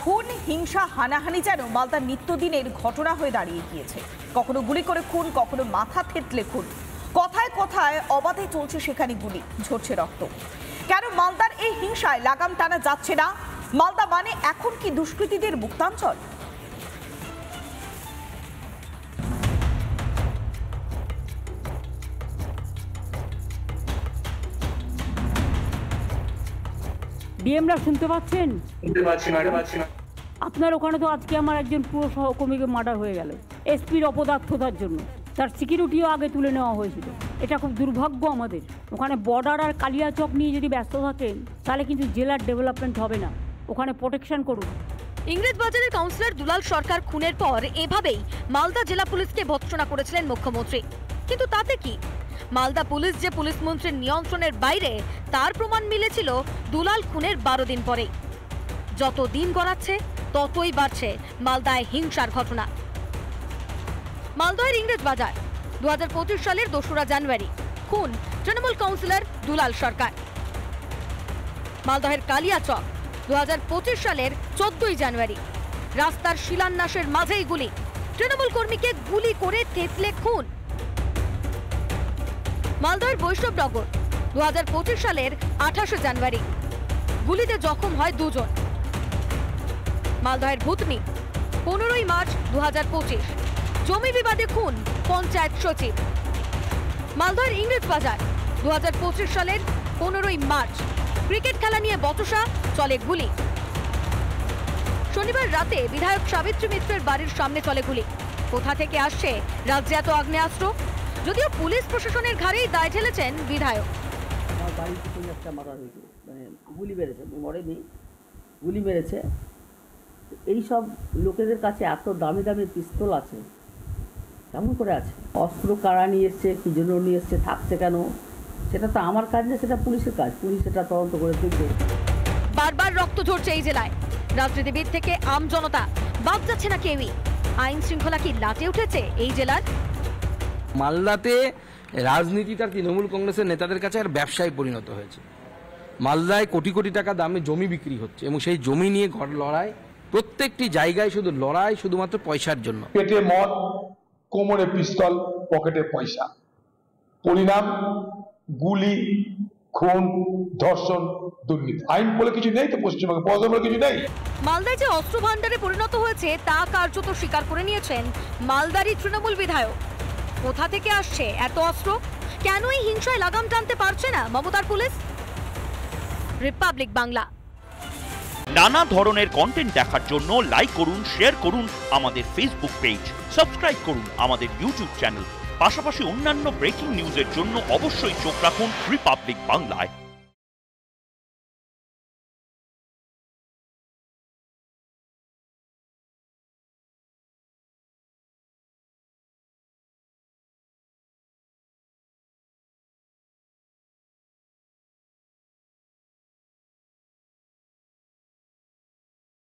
খুন, হিংসা, হানাহানি যেন মালদার নিত্যদিনের ঘটনা হয়ে দাঁড়িয়ে গিয়েছে। কখনো গুলি করে খুন, কখনো মাথা থেতলে খুন। কথায় কথায় অবাধে চলছে সেখানে গুলি, ঝরছে রক্ত। কেন মালদার এই হিংসায় লাগাম টানা যাচ্ছে না? মালদা মানে এখন কি দুষ্কৃতীদের মুক্তাঞ্চল? ডিএমরা শুনতে পাচ্ছেন? শুনতে পাচ্ছি না। আপনার ওখানে তো আজকে আমার একজন পুরো সহকর্মীকে মার্ডার হয়ে গেল এসপির অপদার্থতার জন্য। তার সিকিউরিটিও আগে তুলে নেওয়া হয়েছিল। এটা খুব দুর্ভাগ্য আমাদের। ওখানে বর্ডার আর কালিয়াচক নিয়ে যদি ব্যস্ত থাকেন তাহলে কিন্তু জেলার ডেভেলপমেন্ট হবে না। ওখানে প্রোটেকশন করুন। ইংরেজবাজারের কাউন্সিলর দুলাল সরকার খুনের পর এভাবেই মালদা জেলা পুলিশকে ভৎসনা করেছিলেন মুখ্যমন্ত্রী। কিন্তু তাতে কি? মালদা পুলিশ যে পুলিশ মন্ত্রীর নিয়ন্ত্রণের বাইরে তার প্রমাণ মিলেছিল দুলাল খুনের 12 দিন পরে। যত দিন গড়াচ্ছে ততই বাড়ছে মালদায় হিংসার ঘটনা। মালদহের ইংরেজবাজার 2025 সালের 2রা জানুয়ারি খুন তৃণমূল কাউন্সিলর দুলাল সরকার। মালদহের কালিয়াচক 2025 সালের 14ই জানুয়ারি রাস্তার শিলান্যাসের মাঝেই গুলি, তৃণমূল কর্মীকে গুলি করে থেতলে খুন। মালদহের বৈষ্ণবনগর 2025 সালের 28 জানুয়ারি গুলিতে জখম হয় 2 জন। মালদহের ভূতনি 15ই মার্চ 2025 জমি বিবাদে খুন পঞ্চায়েত সচিব। মালদহের ইংরেজবাজার 2025 সালের 15ই মার্চ ক্রিকেট খেলা নিয়ে বচসা, চলে গুলি। শনিবার রাতে বিধায়ক সাবিত্রী মিত্রের বাড়ির সামনে চলে গুলি। কোথা থেকে আসছে রাজ্যে এত আগ্নেয়াস্ত্র? যদিও পুলিশ প্রশাসনের ঘাড়েই দায় ঢেলেছেন বিধায়ক। আমার বাড়িতে কোনো একটা মারা হয়েছে, মানে গুলি মেরেছে, মরেনি, গুলি মেরেছে। এইসব লোকেদের কাছে এত দামি দামি পিস্তল আছে, কেমন করে আছে? অস্ত্র কারা নিয়ে এসছে, কী জন্য নিয়ে এসছে, থাকছে কেন, সেটা তো আমার কাজ না, সেটা পুলিশের কাজ। পুলিশ সেটা তদন্ত করে দেখবে। বারবার রক্ত ঝরছে এই জেলায়। রাজনীতিবিদ থেকে আম জনতা বাদ যাচ্ছে না কেউই। আইন শৃঙ্খলা কি লাটে উঠেছে এই জেলার? মালদাতে রাজনীতিটা তৃণমূল কংগ্রেসের নেতাদের কাছে আর ব্যবসায় পরিণত হয়েছে। মালদায় কোটি কোটি টাকা দামে জমি বিক্রি হচ্ছে এবং সেই জমি নিয়ে লড়াই, প্রত্যেকটি জায়গায় শুধু লড়াই, শুধুমাত্র পয়সার জন্য। পেটে মদ, কোমরে পিস্তল, পকেটে পয়সা। পরিণাম গুলি, খুন, ধর্ষণ, দুর্নীতি। আইন বলে কিছু নেই তো পশ্চিমবঙ্গে, পদ বলে কিছু নেই। মালদায় যে অস্ত্র ভান্ডারে পরিণত হয়েছে তা কার্যত স্বীকার করে নিয়েছেন মালদারি তৃণমূল বিধায়ক। কোথা থেকে আসছে এত অস্ত্র? কেন এই হিংসায় লাগাম টানতে পারছে না মমতার পুলিশ? রিপাবলিক বাংলা। নানা ধরনের কন্টেন্ট দেখার জন্য লাইক করুন, শেয়ার করুন আমাদের ফেসবুক পেজ, সাবস্ক্রাইব করুন আমাদের ইউটিউব চ্যানেল। পাশাপাশি অন্যান্য ব্রেকিং নিউজের জন্য অবশ্যই চোখ রাখুন রিপাবলিক বাংলায়।